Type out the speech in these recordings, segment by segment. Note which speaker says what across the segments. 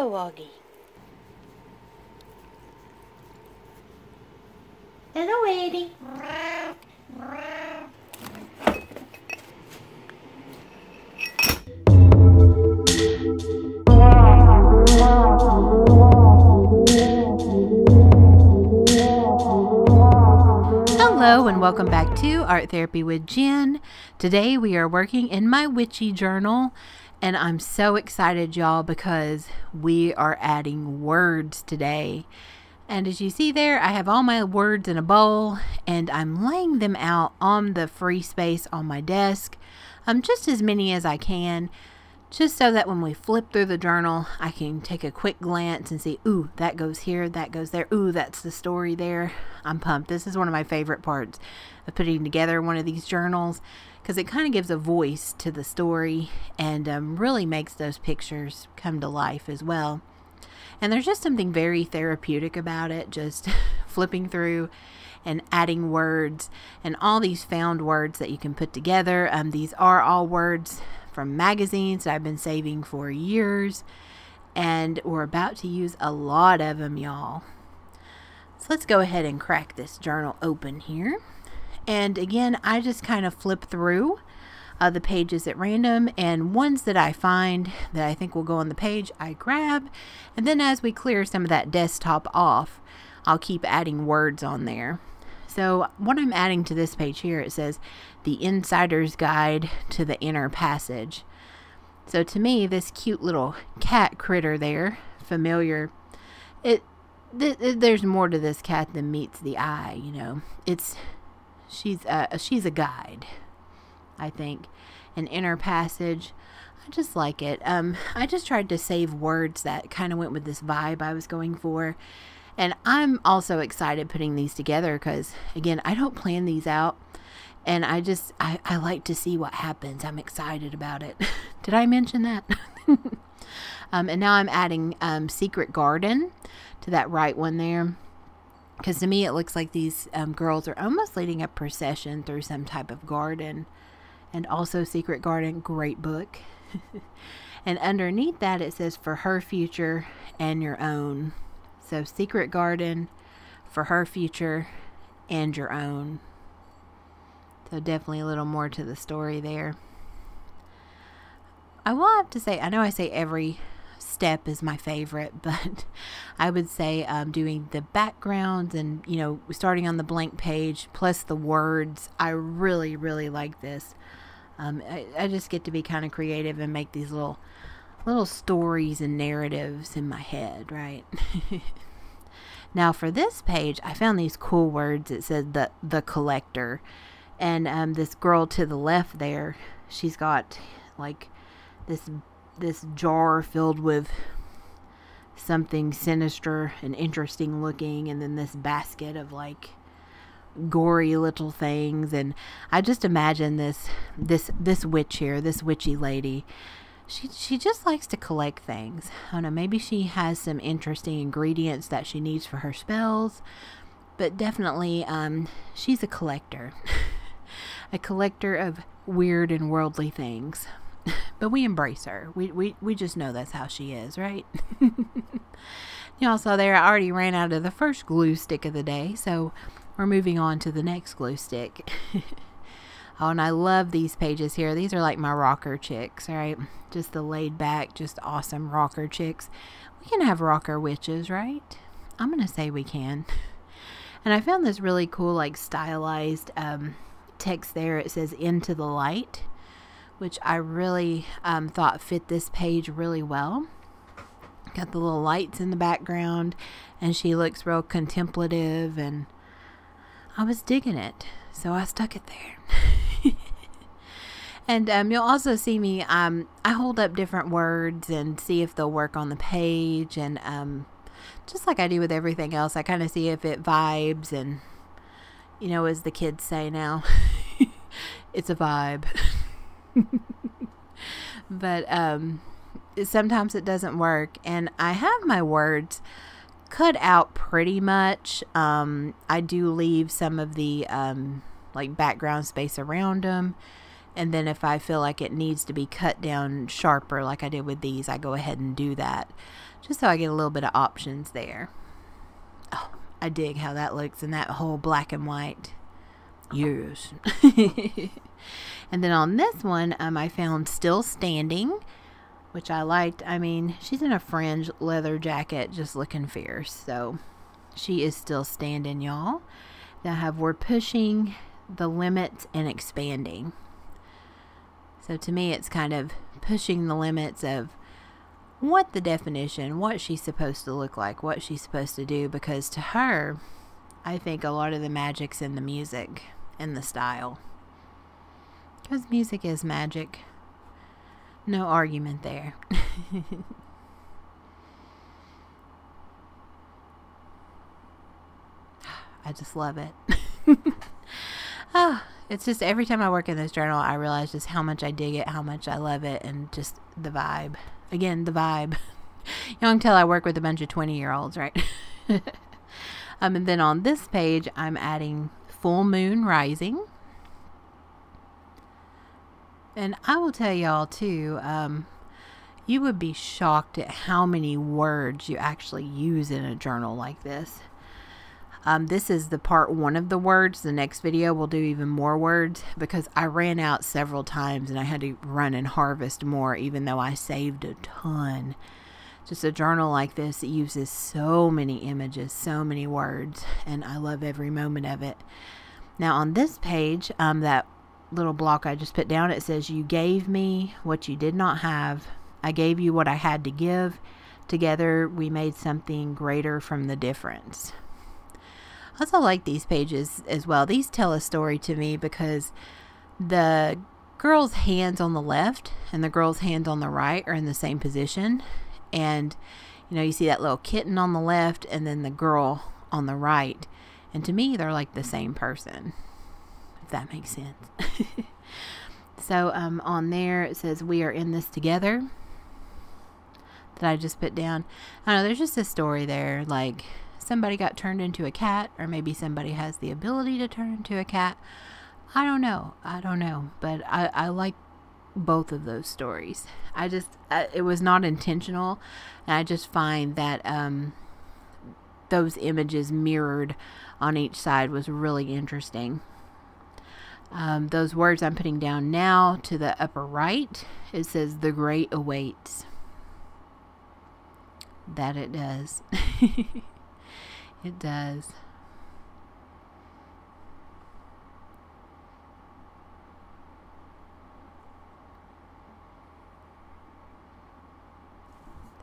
Speaker 1: Hello, Augie. Hello, Eddie. Hello and welcome back to Art Therapy with Jen. Today we are working in my Witchy Journal, and I'm so excited, y'all, because we are adding words today. And as you see there, I have all my words in a bowl, and I'm laying them out on the free space on my desk, just as many as I can, just so that when we flip through the journal, I can take a quick glance and see, ooh, that goes here, that goes there, ooh, that's the story there. I'm pumped. This is one of my favorite parts of putting together one of these journals, because it kind of gives a voice to the story and really makes those pictures come to life as well. And there's just something very therapeutic about it, just flipping through and adding words and all these found words that you can put together. These are all words from magazines that I've been saving for years, and we're about to use a lot of them, y'all. So let's go ahead and crack this journal open here. And again, I just kind of flip through the pages at random, and ones that I find that I think will go on the page, I grab, and then as we clear some of that desktop off, I'll keep adding words on there. So what I'm adding to this page here, it says The Insider's Guide to the Inner Passage. So to me, this cute little cat critter there, familiar, there's more to this cat than meets the eye, you know. She's a guide, I think. An inner passage. I just like it. I just tried to save words that kind of went with this vibe I was going for. And I'm also excited putting these together because, again, I don't plan these out. And I like to see what happens. I'm excited about it. Did I mention that? And now I'm adding Secret Garden to that right one there. Because to me it looks like these girls are almost leading a procession through some type of garden. And also Secret Garden, great book. And underneath that it says For Her Future and Your Own. So Secret Garden, For Her Future, and Your Own. So definitely a little more to the story there. I will have to say, I know I say every step is my favorite, but I would say doing the backgrounds and, you know, starting on the blank page plus the words, I really, really like this. I just get to be kind of creative and make these little stories and narratives in my head, right? Now for this page, I found these cool words. It says the collector, and this girl to the left there, she's got like this jar filled with something sinister and interesting looking, and then this basket of like gory little things. And I just imagine this witch here, this witchy lady, she just likes to collect things. I don't know, maybe she has some interesting ingredients that she needs for her spells, but definitely she's a collector. A collector of weird and worldly things. But we embrace her. We just know that's how she is, right? Y'all saw there, I already ran out of the first glue stick of the day, so we're moving on to the next glue stick. Oh, and I love these pages here. These are like my rocker chicks, right? Just the laid back, just awesome rocker chicks. We can have rocker witches, right? I'm going to say we can. And I found this really cool, like stylized text there. It says Into the Light, which I really thought fit this page really well. Got the little lights in the background, and she looks real contemplative, and I was digging it, so I stuck it there. And you'll also see me, I hold up different words and see if they'll work on the page, and just like I do with everything else, I kind of see if it vibes, and, you know, as the kids say now, it's a vibe. But sometimes it doesn't work, and I have my words cut out pretty much. I do leave some of the like background space around them, And then if I feel like it needs to be cut down sharper like I did with these, I go ahead and do that. Just so I get a little bit of options there. Oh, I dig how that looks in that whole black and white. Yes. And then on this one, I found Still Standing, which I liked. I mean, she's in a fringe leather jacket just looking fierce. So she is still standing, y'all. Then I have We're Pushing the Limits and Expanding. So to me, it's kind of pushing the limits of what the definition, what she's supposed to look like, what she's supposed to do. Because to her, I think a lot of the magic's in the music and the style. Because music is magic. No argument there. I just love it. It's just every time I work in this journal, I realize just how much I dig it, how much I love it, and just the vibe. Again, the vibe. You can tell I work with a bunch of 20-year-olds, right? And then on this page, I'm adding Full Moon Rising. And I will tell y'all too, you would be shocked at how many words you actually use in a journal like this. This is the part 1 of the words. The next video we'll do even more words because I ran out several times and I had to run and harvest more even though I saved a ton. Just a journal like this, it uses so many images, so many words, and I love every moment of it. Now on this page, that little block I just put down, it says, you gave me what you did not have. I gave you what I had to give. Together we made something greater from the difference. I also like these pages as well. These tell a story to me because the girl's hands on the left and the girl's hands on the right are in the same position. And, you know, you see that little kitten on the left and then the girl on the right. And to me, they're like the same person, if that makes sense. So on there, it says, we are in this together. That I just put down. I don't know, there's just a story there, like somebody got turned into a cat, or maybe somebody has the ability to turn into a cat. I don't know, but I like both of those stories. It was not intentional, and I just find that those images mirrored on each side was really interesting. Those words I'm putting down now to the upper right, it says the great awaits. That it does. It does.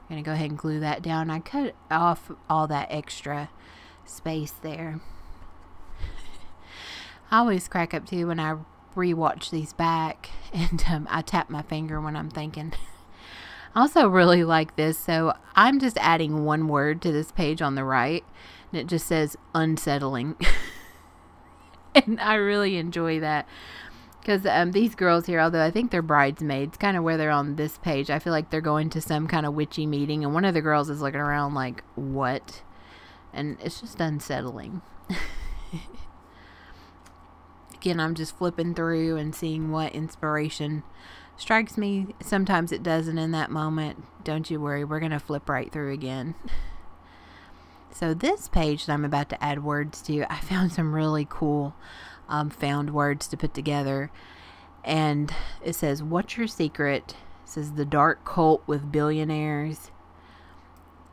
Speaker 1: I'm going to go ahead and glue that down. I cut off all that extra space there. I always crack up too when I rewatch these back and I tap my finger when I'm thinking. I also really like this, so I'm just adding one word to this page on the right, and it just says unsettling. And I really enjoy that because these girls here, although I think they're bridesmaids, kind of where they're on this page, I feel like they're going to some kind of witchy meeting, and one of the girls is looking around like, what? And it's just unsettling. Again, I'm just flipping through and seeing what inspiration strikes me. Sometimes it doesn't in that moment. Don't you worry, we're going to flip right through again. So this page that I'm about to add words to, I found some really cool found words to put together. And it says, what's your secret? It says the dark cult with billionaires.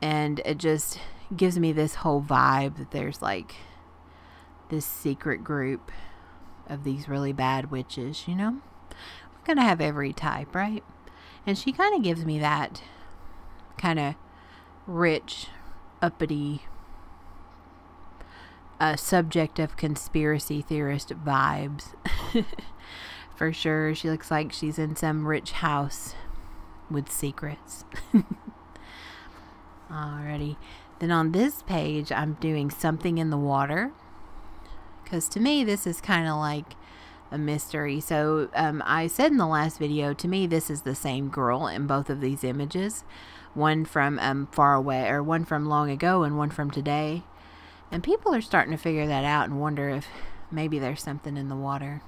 Speaker 1: And it just gives me this whole vibe that there's like this secret group of these really bad witches, you know? We're gonna have every type, right? And she kind of gives me that kind of rich, uppity, subject of conspiracy theorist vibes. For sure. She looks like she's in some rich house with secrets. Alrighty. Then on this page, I'm doing something in the water. Because to me, this is kind of like a mystery. So I said in the last video, to me, this is the same girl in both of these images. One from far away, or one from long ago and one from today. And people are starting to figure that out and wonder if maybe there's something in the water.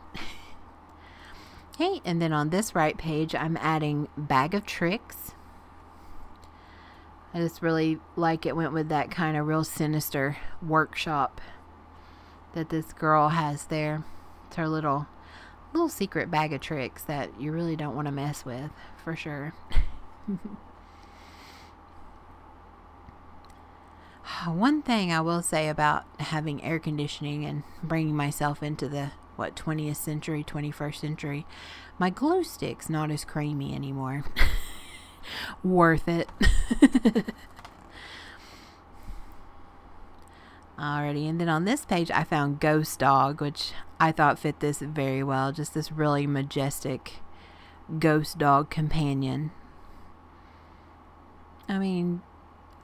Speaker 1: Okay, and then on this right page, I'm adding Bag of Tricks. I just really like it went with that kind of real sinister workshop that this girl has there. It's her little secret bag of tricks that you really don't want to mess with, for sure. One thing I will say about having air conditioning and bringing myself into the 20th century, 21st century, my glue stick's not as creamy anymore. Worth it. Alrighty, and then on this page I found Ghost Dog, which I thought fit this very well. Just this really majestic ghost dog companion. I mean,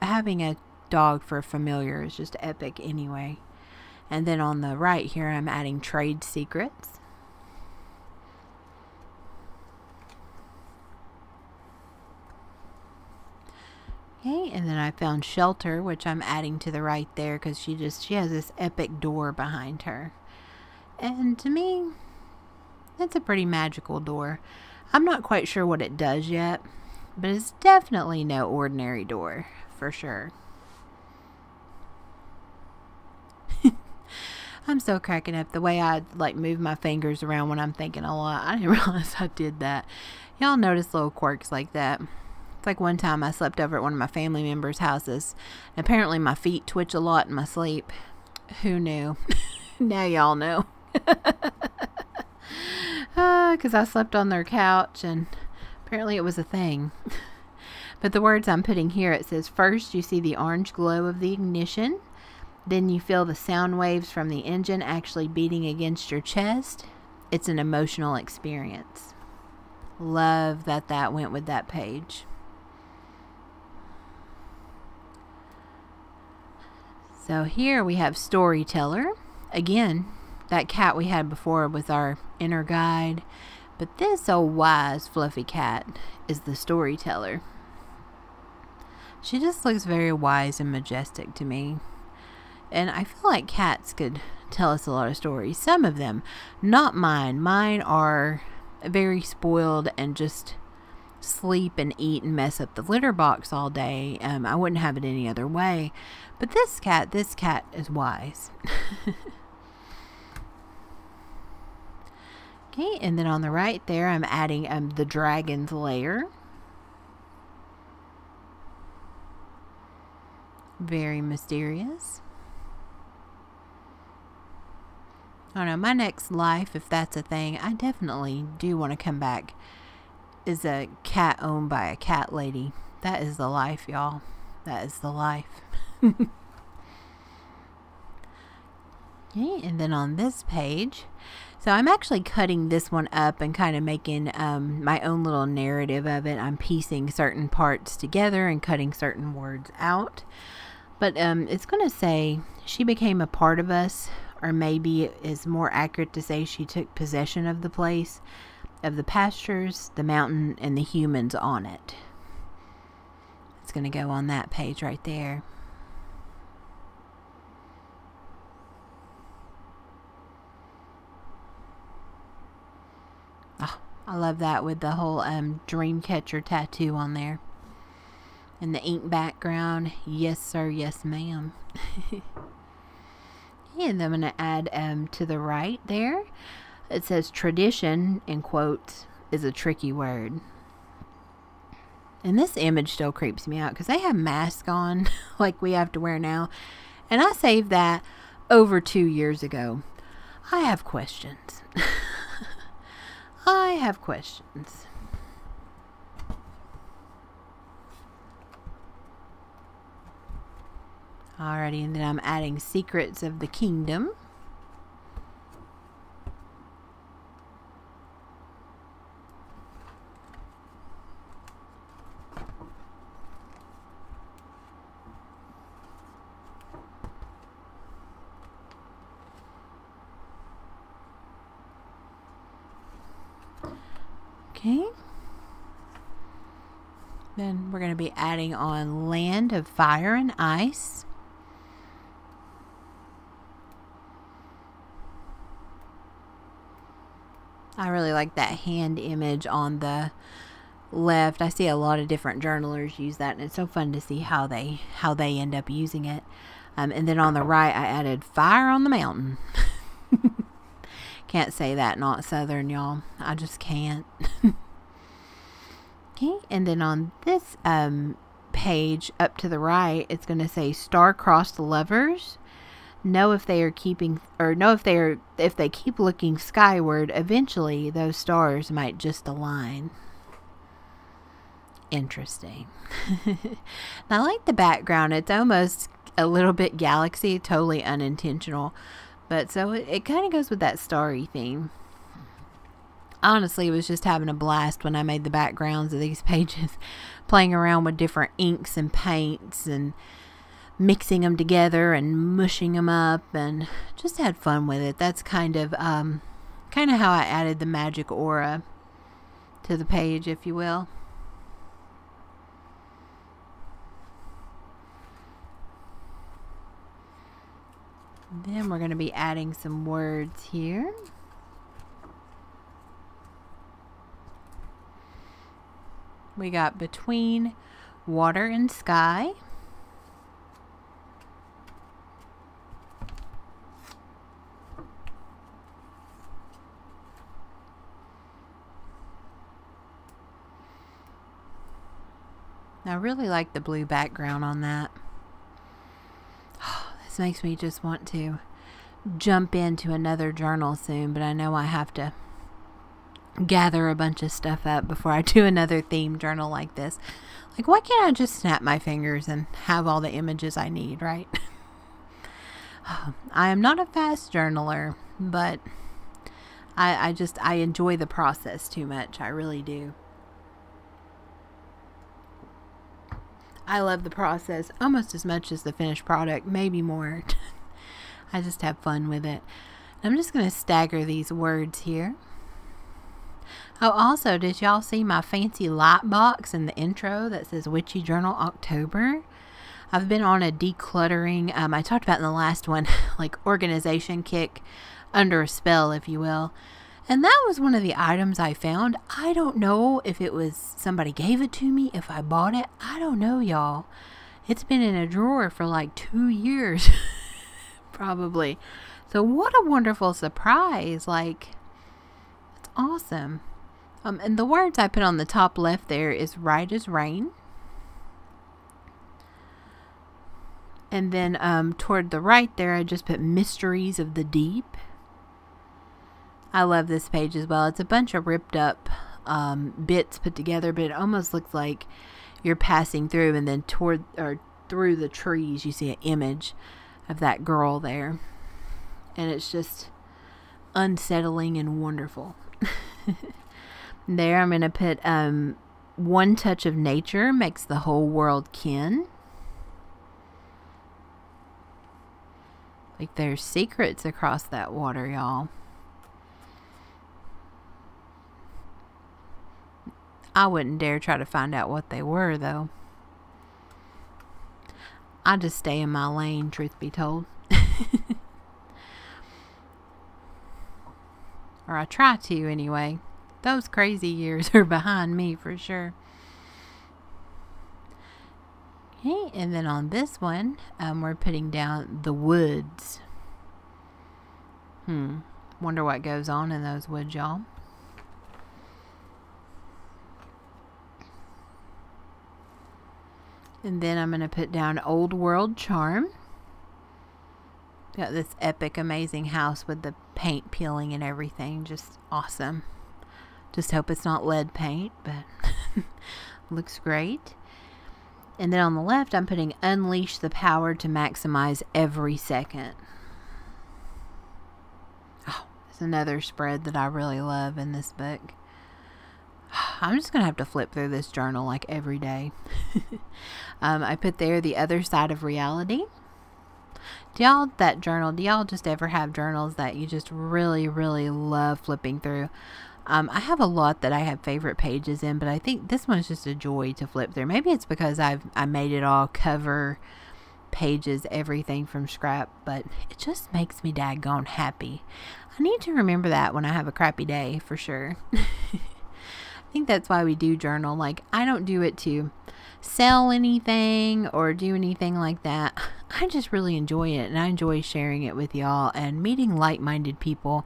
Speaker 1: having a dog for a familiar is just epic anyway. And then on the right here I'm adding Trade Secrets. Okay, and then I found Shelter, which I'm adding to the right there because she has this epic door behind her. And to me, it's a pretty magical door. I'm not quite sure what it does yet, but it's definitely no ordinary door, for sure. I'm still cracking up the way I like move my fingers around when I'm thinking a lot. I didn't realize I did that. Y'all notice little quirks like that. It's like one time I slept over at one of my family members' houses. And apparently my feet twitch a lot in my sleep. Who knew? Now y'all know. Because I slept on their couch and apparently it was a thing. But the words I'm putting here, it says, first you see the orange glow of the ignition. Then you feel the sound waves from the engine actually beating against your chest. It's an emotional experience. Love that that went with that page. So here we have Storyteller. Again, that cat we had before was our inner guide. But this old wise fluffy cat is the Storyteller. She just looks very wise and majestic to me. And I feel like cats could tell us a lot of stories. Some of them, not mine. Mine are very spoiled and just sleep and eat and mess up the litter box all day. I wouldn't have it any other way. But this cat is wise. Okay, and then on the right there, I'm adding the dragon's lair. Very mysterious. I don't know, my next life, if that's a thing, I definitely do want to come back, is a cat owned by a cat lady. That is the life, y'all. That is the life. Okay, and then on this page, so I'm actually cutting this one up and kind of making my own little narrative of it. I'm piecing certain parts together and cutting certain words out. But it's going to say, she became a part of us. Or maybe it is more accurate to say she took possession of the place, of the pastures, the mountain, and the humans on it. It's going to go on that page right there. Oh, I love that with the whole Dreamcatcher tattoo on there. And the ink background. Yes, sir. Yes, ma'am. And I'm going to add to the right there. It says tradition, in quotes, is a tricky word. And this image still creeps me out because they have masks on like we have to wear now. And I saved that over 2 years ago. I have questions. I have questions. Alrighty, and then I'm adding Secrets of the Kingdom. Okay. Then we're going to be adding on Land of Fire and Ice. I really like that hand image on the left. I see a lot of different journalers use that, and it's so fun to see how they end up using it. And then on the right, I added fire on the mountain. Can't say that, not Southern, y'all. I just can't. Okay, and then on this page up to the right, it's going to say star-crossed lovers. If they keep looking skyward, eventually those stars might just align. Interesting. I like the background. It's almost a little bit galaxy, totally unintentional, but so it kind of goes with that starry theme. Honestly, was just having a blast when I made the backgrounds of these pages, playing around with different inks and paints and mixing them together and mushing them up, and just had fun with it. That's kind of how I added the magic aura to the page, if you will. Then we're going to be adding some words here. We got between water and sky. I really like the blue background on that. This makes me just want to jump into another journal soon, but I know I have to gather a bunch of stuff up before I do another theme journal like this. Like, why can't I just snap my fingers and have all the images I need, right? I am not a fast journaler, but I enjoy the process too much. I really do. I love the process almost as much as the finished product, maybe more. I just have fun with it. I'm just going to stagger these words here. Oh, also, did y'all see my fancy light box in the intro that says Witchy Journal October? I've been on a decluttering, I talked about in the last one, like organization kick, under a spell, if you will. And that was one of the items I found. I don't know if it was somebody gave it to me, if I bought it. I don't know, y'all. It's been in a drawer for like 2 years, probably. So what a wonderful surprise. Like, it's awesome. And the words I put on the top left there is right as rain. And then toward the right there, I just put mysteries of the deep. I love this page as well. It's a bunch of ripped up bits put together, but it almost looks like you're passing through, and then through the trees you see an image of that girl there, and it's just unsettling and wonderful. There I'm going to put one touch of nature makes the whole world kin. Like there's secrets across that water, y'all. I wouldn't dare try to find out what they were, though. I just stay in my lane, truth be told. Or I try to, anyway. Those crazy years are behind me, for sure. Okay, and then on this one, we're putting down the woods. Wonder what goes on in those woods, y'all. And then I'm going to put down Old World Charm. Got this epic, amazing house with the paint peeling and everything. Just awesome. Just hope it's not lead paint, but looks great. And then on the left, I'm putting Unleash the Power to Maximize Every Second. Oh, it's another spread that I really love in this book. I'm just going to have to flip through this journal like every day. I put there The Other Side of Reality. Do y'all just ever have journals that you just really, really love flipping through? I have a lot that I have favorite pages in, but I think this one's just a joy to flip through. Maybe it's because I made it all cover pages, everything from scrap, but it just makes me daggone happy. I need to remember that when I have a crappy day, for sure. I think that's why we do journal. Like, I don't do it to sell anything or do anything like that. I just really enjoy it, and I enjoy sharing it with y'all and meeting like-minded people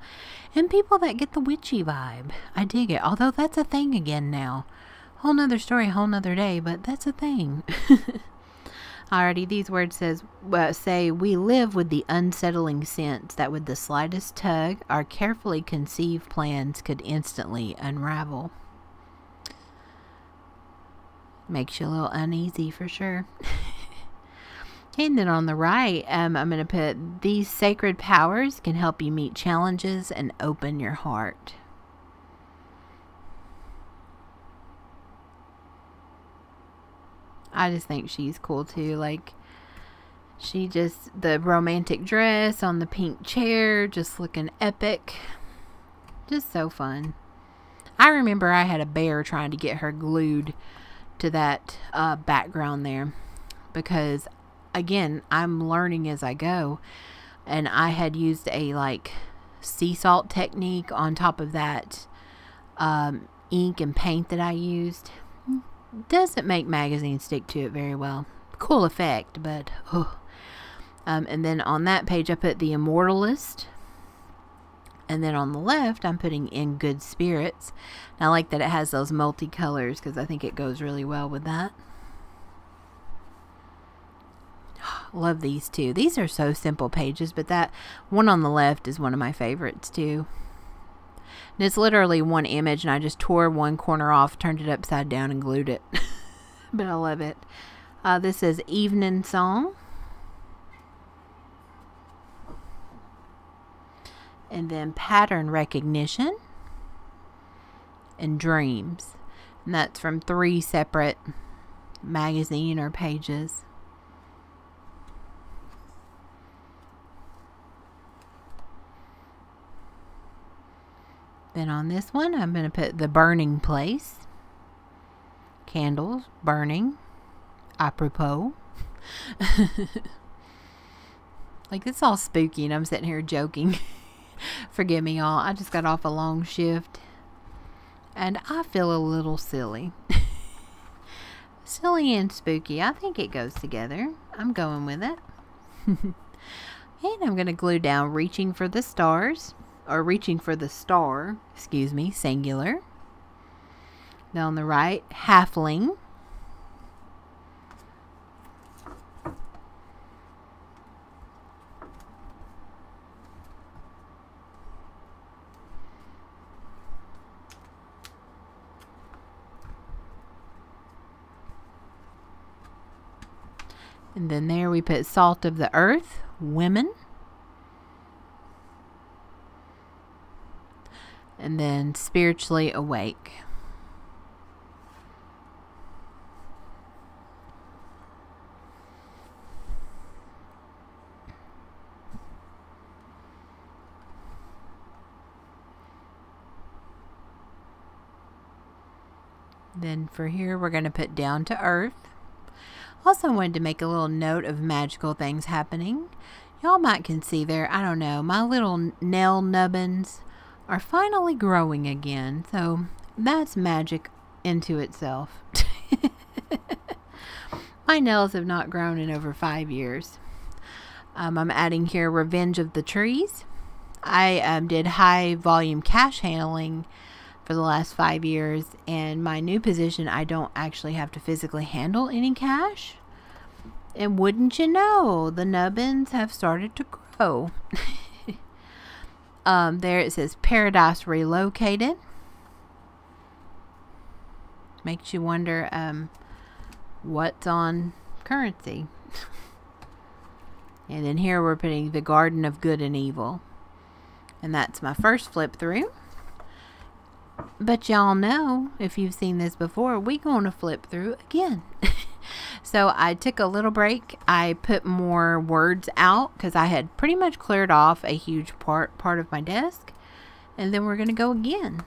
Speaker 1: and people that get the witchy vibe. I dig it, although that's a thing again now. Whole nother story, whole nother day, but that's a thing. Alrighty, these words say, we live with the unsettling sense that with the slightest tug, our carefully conceived plans could instantly unravel. Makes you a little uneasy for sure. And then on the right, I'm going to put, these sacred powers can help you meet challenges and open your heart. I just think she's cool too. Like, she just, the romantic dress on the pink chair, just looking epic. Just so fun. I remember I had a bear trying to get her glued to that background there, because again, I'm learning as I go, and I had used a like sea salt technique on top of that ink and paint that I used. Doesn't make magazines stick to it very well. Cool effect, but and then on that page I put the Immortalist, and then on the left I'm putting In Good Spirits. And I like that it has those multicolors because I think it goes really well with that. Love these two. These are so simple pages, but that one on the left is one of my favorites too. And it's literally one image, and I just tore one corner off, turned it upside down, and glued it. But I love it. This is Evening Song. And then Pattern Recognition and Dreams. And that's from 3 separate magazine or pages. Then on this one, I'm going to put The Burning Place. Candles burning. Apropos. Like, it's all spooky, and I'm sitting here joking. Forgive me, y'all. I just got off a long shift, and I feel a little silly. Silly and spooky. I think it goes together. I'm going with it. And I'm going to glue down Reaching for the Stars. Or Reaching for the Star, excuse me, singular. Now on the right, Halfling. And then there we put Salt of the Earth, Women. And then Spiritually Awake. Then for here, we're going to put Down to Earth. Also wanted to make a little note of magical things happening. Y'all might can see there, I don't know, my little nail nubbins are finally growing again. So that's magic into itself. My nails have not grown in over 5 years. I'm adding here Revenge of the Trees. I did high volume cash handling for the last 5 years, and my new position I don't actually have to physically handle any cash. And wouldn't you know, the nubbins have started to grow. There it says Paradise Relocated. Makes you wonder what's on currency. And then here we're putting The Garden of Good and Evil. And that's my first flip through. But y'all know, if you've seen this before, we're going to flip through again. So I took a little break. I put more words out because I had pretty much cleared off a huge part of my desk. And then we're going to go again.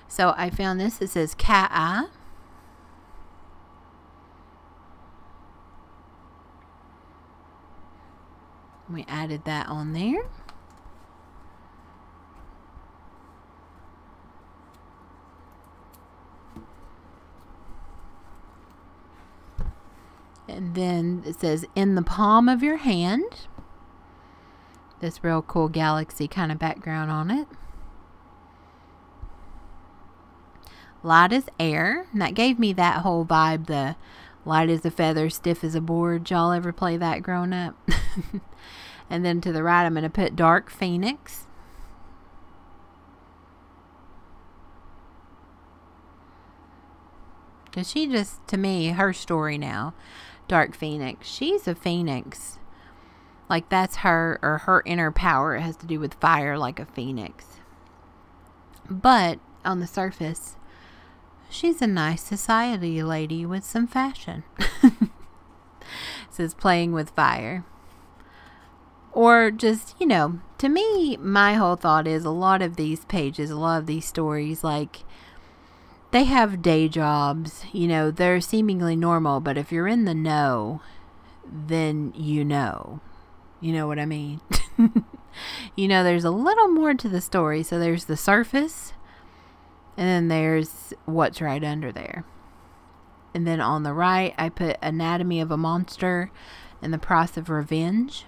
Speaker 1: So I found this. It says Cat Eye. We added that on there. And then it says, in the palm of your hand. This real cool galaxy kind of background on it. Light as air. And that gave me that whole vibe, the light as a feather, stiff as a board. Y'all ever play that growing up? And then to the right, I'm going to put dark phoenix. Because she just, to me, her story now, dark phoenix. She's a phoenix. Like that's her, or her inner power. It has to do with fire like a phoenix. But on the surface, she's a nice society lady with some fashion. It says playing with fire. Or just, you know, to me, my whole thought is a lot of these pages, a lot of these stories, like, they have day jobs. You know, they're seemingly normal, but if you're in the know, then you know. You know what I mean? You know, there's a little more to the story. So there's the surface, and then there's what's right under there. And then on the right, I put Anatomy of a Monster and the Price of Revenge.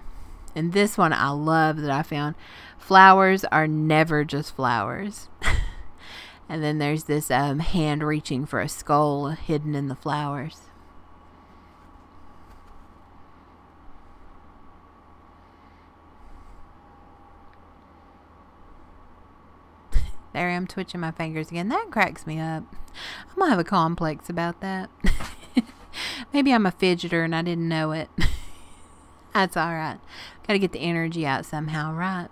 Speaker 1: And this one I love that I found. Flowers are never just flowers. And then there's this hand reaching for a skull hidden in the flowers. There I am twitching my fingers again. That cracks me up. I'm going to have a complex about that. Maybe I'm a fidgeter and I didn't know it. That's alright. Got to get the energy out somehow, right?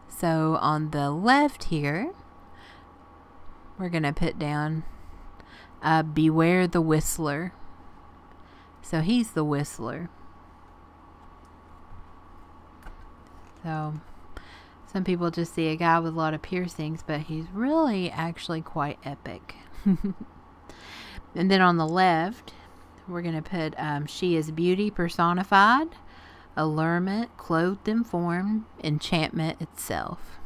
Speaker 1: So on the left here, we're going to put down Beware the Whistler. So he's the whistler. So some people just see a guy with a lot of piercings, but he's really actually quite epic. And then on the left, we're going to put she is beauty personified, allurement, clothed in form, enchantment itself.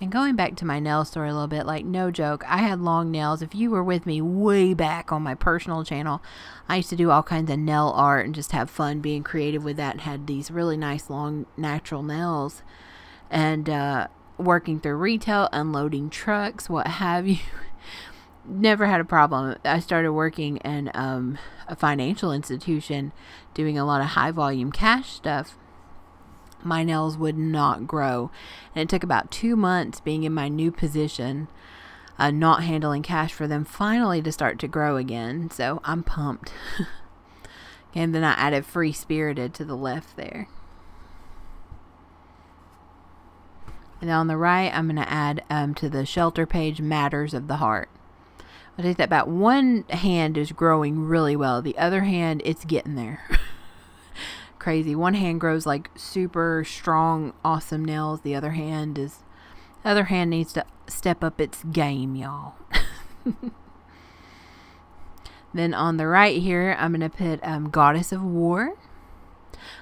Speaker 1: And going back to my nail story a little bit, like no joke, I had long nails. If you were with me way back on my personal channel, I used to do all kinds of nail art and just have fun being creative with that, and had these really nice long natural nails. And working through retail, unloading trucks, what have you. Never had a problem. I started working in a financial institution doing a lot of high volume cash stuff. My nails would not grow, and it took about 2 months being in my new position, not handling cash, for them finally to start to grow again. So I'm pumped. And then I added Free Spirited to the left there. And on the right, I'm going to add to the shelter page, Matters of the Heart. I think that about one hand is growing really well. The other hand, it's getting there. Crazy. One hand grows like super strong, awesome nails. The other hand needs to step up its game, y'all. Then on the right here, I'm going to put Goddess of War.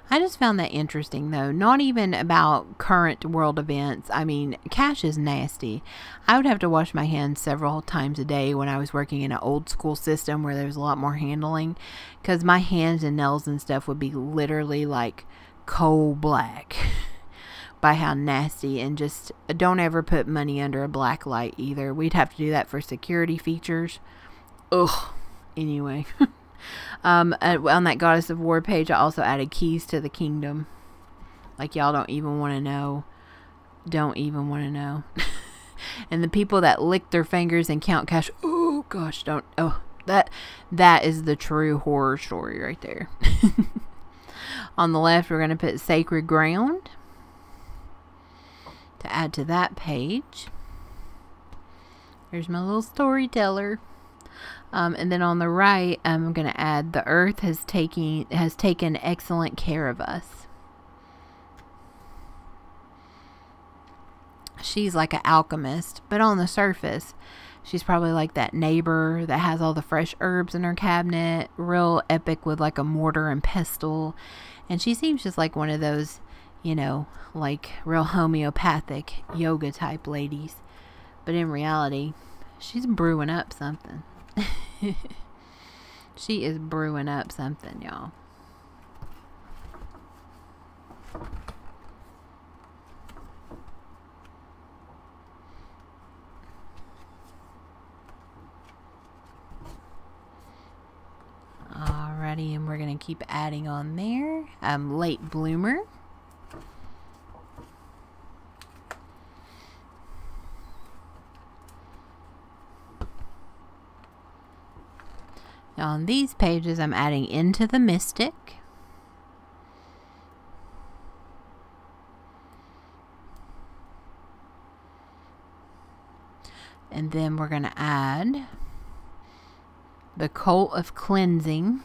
Speaker 1: I just found that interesting, though. Not even about current world events. I mean, cash is nasty. I would have to wash my hands several times a day when I was working in an old school system where there was a lot more handling, because my hands and nails and stuff would be literally like coal black by how nasty. And just don't ever put money under a black light either. We'd have to do that for security features. Ugh. Anyway. On that Goddess of War page, I also added Keys to the Kingdom. Like, y'all don't even want to know. Don't even want to know. And the people that lick their fingers and count cash. Oh, gosh, don't. Oh, that is the true horror story right there. On the left, we're going to put Sacred Ground to add to that page. There's my little storyteller. And then on the right, I'm going to add the earth has taken excellent care of us. She's like an alchemist, but on the surface, she's probably like that neighbor that has all the fresh herbs in her cabinet, real epic with like a mortar and pestle. And she seems just like one of those, you know, like real homeopathic yoga type ladies. But in reality, she's brewing up something. She is brewing up something, y'all. Alrighty, and we're going to keep adding on there. Late bloomer. Now on these pages, I'm adding Into the Mystic. And then we're going to add the Cult of Cleansing,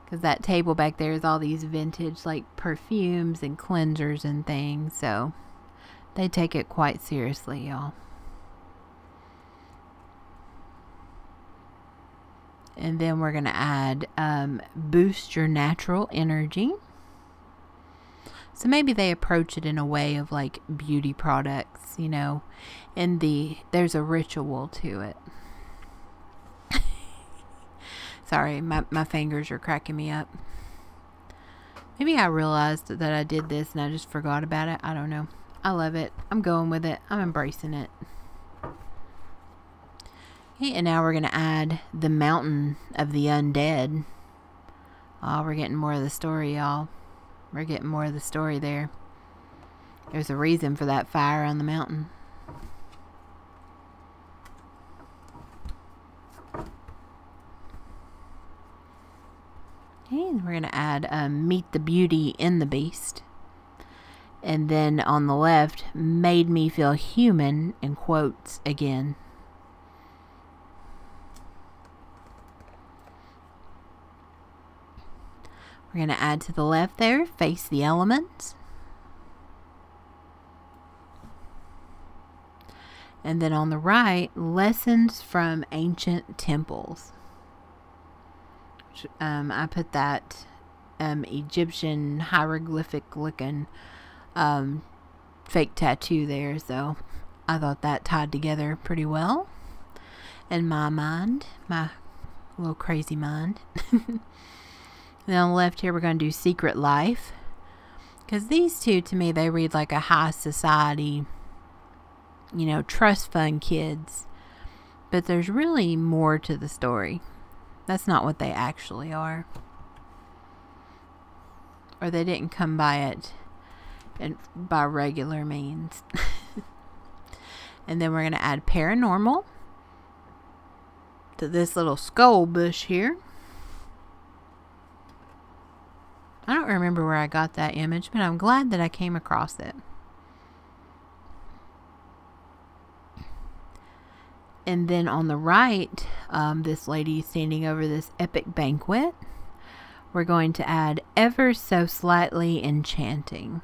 Speaker 1: because that table back there is all these vintage like perfumes and cleansers and things, so they take it quite seriously, y'all. And then we're going to add Boost Your Natural Energy. So maybe they approach it in a way of like beauty products, you know, and there's a ritual to it. Sorry, my fingers are cracking me up. Maybe I realized that I did this and I just forgot about it. I don't know. I love it. I'm going with it. I'm embracing it. Okay, and now we're going to add the Mountain of the Undead. Oh, we're getting more of the story, y'all. We're getting more of the story there. There's a reason for that fire on the mountain. Okay, and we're going to add Meet the Beauty in the Beast. And then on the left, Made Me Feel Human, in quotes again. We're going to add to the left there, Face the Elements. And then on the right, Lessons from Ancient Temples. I put that Egyptian hieroglyphic looking fake tattoo there, so I thought that tied together pretty well in my mind, my little crazy mind. Then on the left here, we're going to do Secret Life, because these two, to me, they read like a high society, you know, trust fund kids, but there's really more to the story. That's not what they actually are. Or they didn't come by it by regular means. And then we're going to add Paranormal to this little skull bush here. I don't remember where I got that image, but I'm glad that I came across it. And then on the right, this lady standing over this epic banquet. We're going to add Ever So Slightly Enchanting.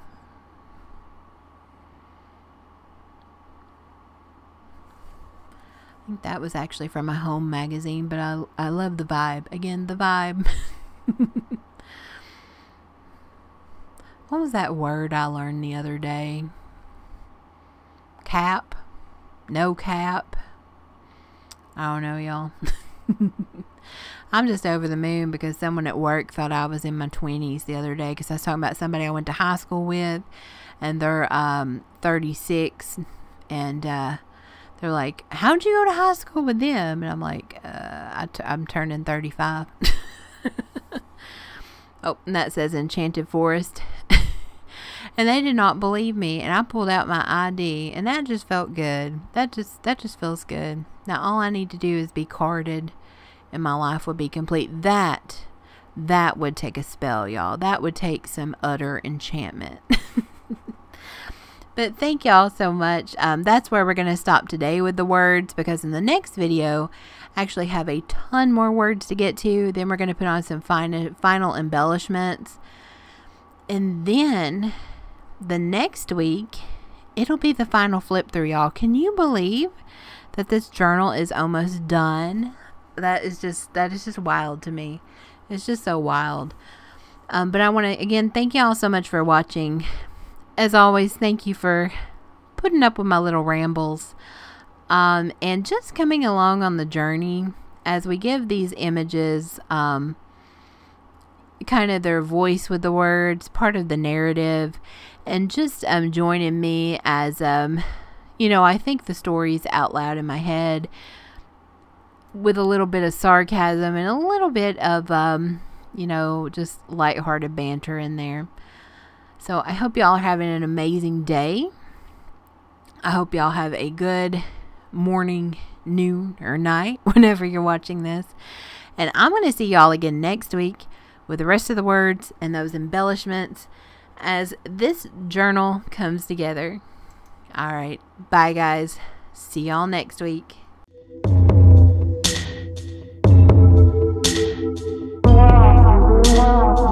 Speaker 1: I think that was actually from my home magazine, but I love the vibe. Again, the vibe. What was that word I learned the other day? Cap? No cap? I don't know, y'all. I'm just over the moon because someone at work thought I was in my 20s the other day, because I was talking about somebody I went to high school with, and they're 36, and they're like, how'd you go to high school with them? And I'm like, I'm turning 35. Oh, and that says Enchanted Forest. And they did not believe me, and I pulled out my ID, and that just felt good. That just feels good. Now all I need to do is be carded, and my life would be complete. That would take a spell, y'all. That would take some utter enchantment. But thank y'all so much. That's where we're going to stop today with the words, because in the next video, I actually have a ton more words to get to. Then we're going to put on some final embellishments. And then the next week, it'll be the final flip through, y'all. Can you believe that this journal is almost done? That is just wild to me. It's just so wild. But I want to, again, thank y'all so much for watching. As always, thank you for putting up with my little rambles, and just coming along on the journey. as we give these images kind of their voice with the words, part of the narrative, and just joining me as I think the stories out loud in my head with a little bit of sarcasm and a little bit of just lighthearted banter in there. So I hope y'all are having an amazing day. I hope y'all have a good morning, noon, or night whenever you're watching this. And I'm going to see y'all again next week with the rest of the words and those embellishments as this journal comes together. All right. Bye, guys. See y'all next week.
Speaker 2: Wow.